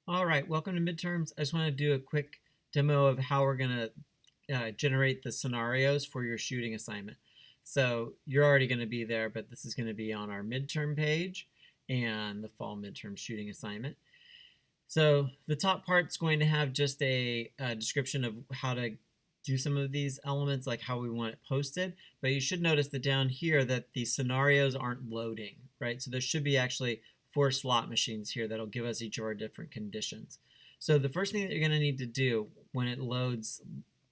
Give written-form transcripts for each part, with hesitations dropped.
All right, welcome to midterms. I just want to do a quick demo of how we're going to generate the scenarios for your shooting assignment. So you're already going to be there, but this is going to be on our midterm page and the fall midterm shooting assignment. So the top part's going to have just a description of how to do some of these elements, like how we want it posted. But you should notice that down here that the scenarios aren't loading, right? So there should be actually 4 slot machines here that'll give us each of our different conditions. So the first thing that you're going to need to do when it loads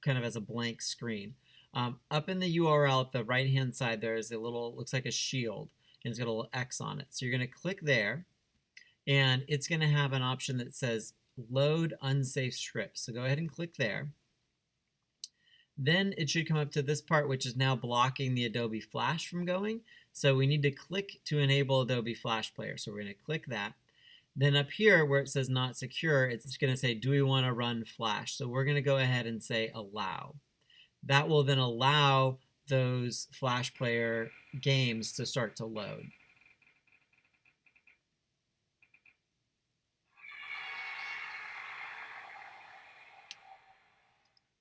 kind of as a blank screen, up in the URL at the right hand side there is a little, looks like a shield, and it's got a little X on it. So you're going to click there, and it's going to have an option that says load unsafe scripts. So go ahead and click there. Then it should come up to this part, which is now blocking the Adobe Flash from going. So we need to click to enable Adobe Flash Player. So we're going to click that. Then up here where it says not secure, it's going to say, do we want to run Flash? So we're going to go ahead and say allow. That will then allow those Flash Player games to start to load.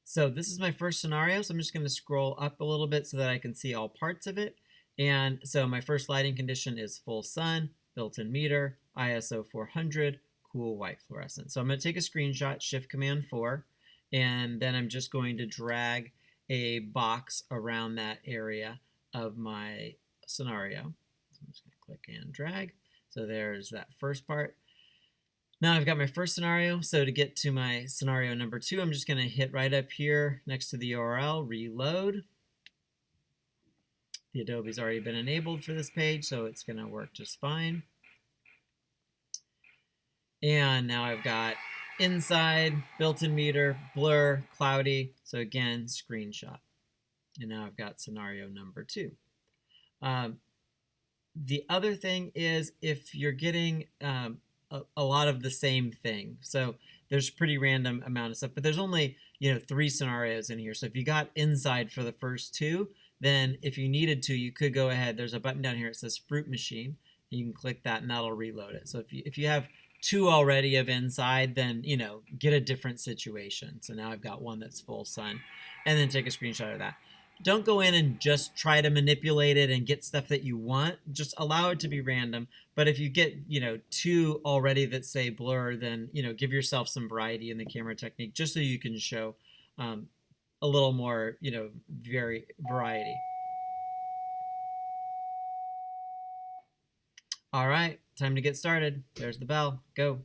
So this is my first scenario, so I'm just going to scroll up a little bit so that I can see all parts of it. And so my first lighting condition is full sun, built-in meter, ISO 400, cool white fluorescent. So I'm going to take a screenshot, Shift Command 4, and then I'm just going to drag a box around that area of my scenario. So I'm just going to click and drag. So there's that first part. Now I've got my first scenario, so to get to my scenario number 2, I'm just going to hit right up here next to the URL, reload. The Adobe's already been enabled for this page, so it's going to work just fine. And now I've got inside, built-in meter, blur, cloudy, so again, screenshot. And now I've got scenario number 2. The other thing is if you're getting a lot of the same thing. So there's pretty random amount of stuff, but there's only 3 scenarios in here. So if you got inside for the first 2, then if you needed to, you could go ahead. There's a button down here. It says Fruit Machine. You can click that and that'll reload it. So if you have 2 already of inside, then get a different situation. So now I've got one that's full sun, and then take a screenshot of that. Don't go in and just try to manipulate it and get stuff that you want. Just allow it to be random. But if you get 2 already that say blur, then give yourself some variety in the camera technique, just so you can show a little more variety. All right, time to get started. There's the bell. Go.